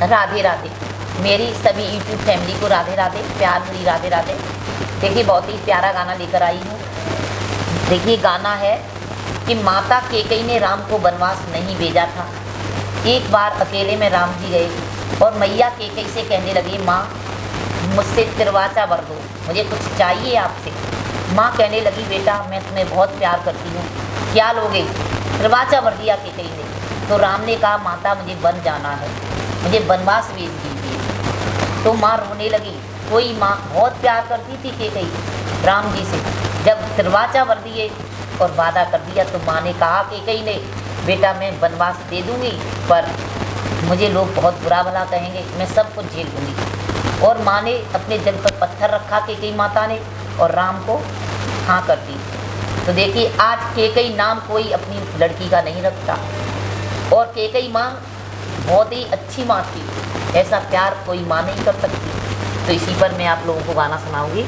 राधे राधे। मेरी सभी YouTube family को राधे राधे, प्यार भरी राधे राधे। देखिए बहुत ही प्यारा गाना लेकर आई हूँ। देखिए गाना है कि माता कैकेयी ने राम को वनवास नहीं भेजा था। एक बार अकेले में राम जी गए और मैया कैकेयी से कहने लगी, माँ मुझसे तिरवाचा वर दो, मुझे कुछ चाहिए आपसे। माँ कहने लगी, बेटा मैं तुम्हें बहुत प्यार करती हूँ, क्या लोगे? तिरवाचा वर दिया कैकेयी ने। तो राम ने कहा, माता मुझे वन जाना है, मुझे वनवास भेज दीजिए। तो माँ रोने लगी। कोई माँ बहुत प्यार करती थी कैकेयी राम जी से। जब तिरवाचा वर दिए और वादा कर दिया तो माँ ने कहा कैकेयी ने, बेटा मैं वनवास दे दूँगी, पर मुझे लोग बहुत बुरा भला कहेंगे, मैं सब कुछ झेल लूँगी। और माँ ने अपने दिल पर पत्थर रखा कैकेयी माता ने और राम को हाँ कर दी। तो देखिए आज कैकेयी नाम कोई अपनी लड़की का नहीं रखता, और कैकेयी माँ बहुत ही अच्छी माँ थी, ऐसा प्यार कोई माँ नहीं कर सकती। तो इसी पर मैं आप लोगों को गाना सुनाऊंगी।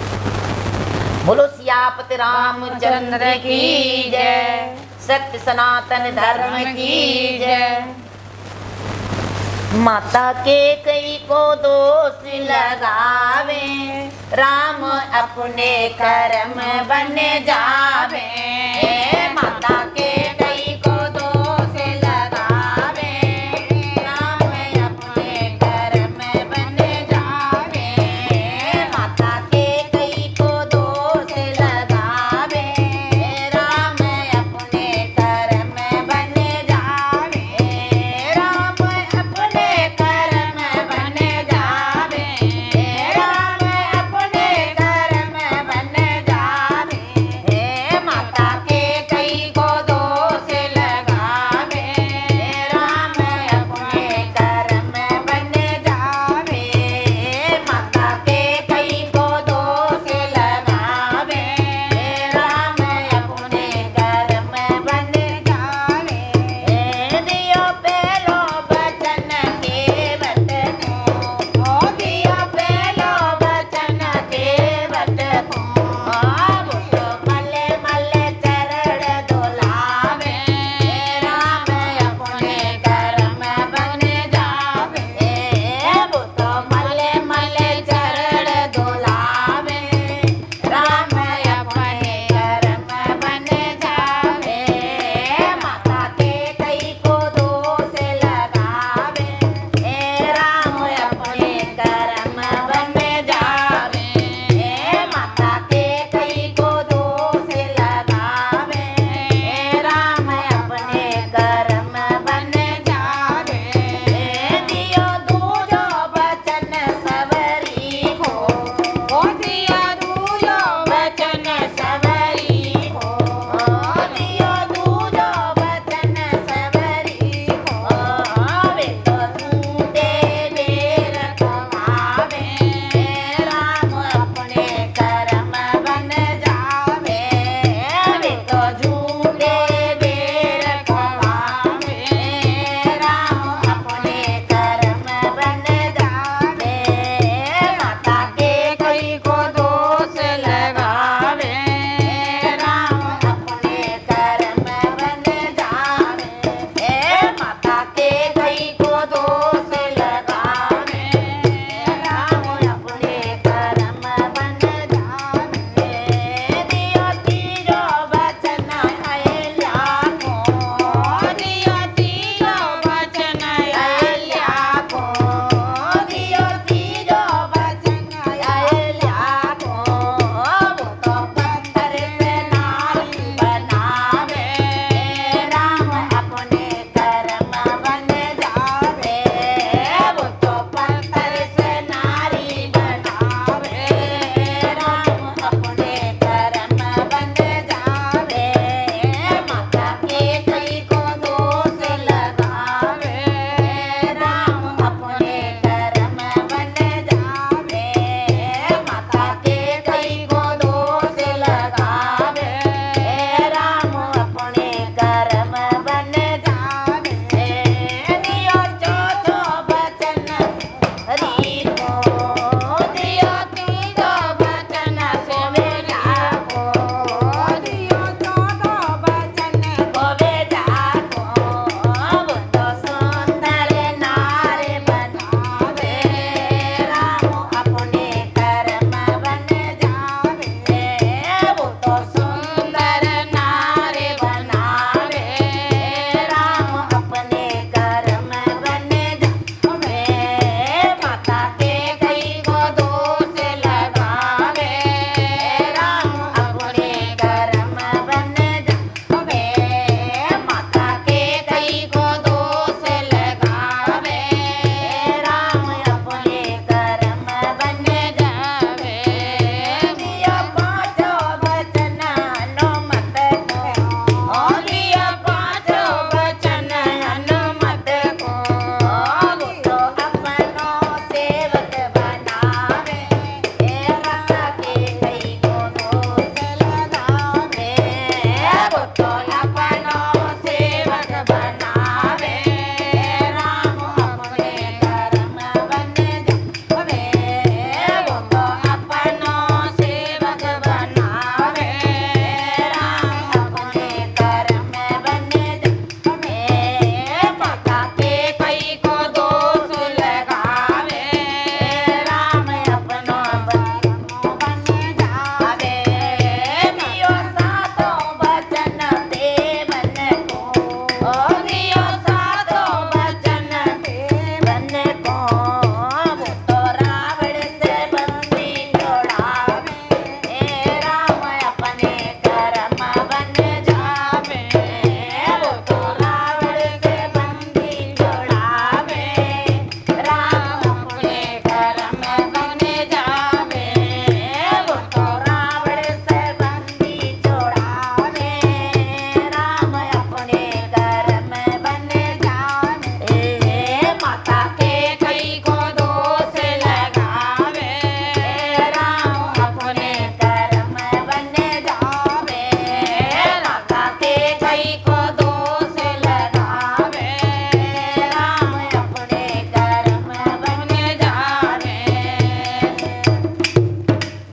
बोलो सियापति रामचंद्र की जय, सत्य सनातन धर्म की जय। माता कैकेयी को दोष लगावे, राम अपने कर्म बन जावे। माता के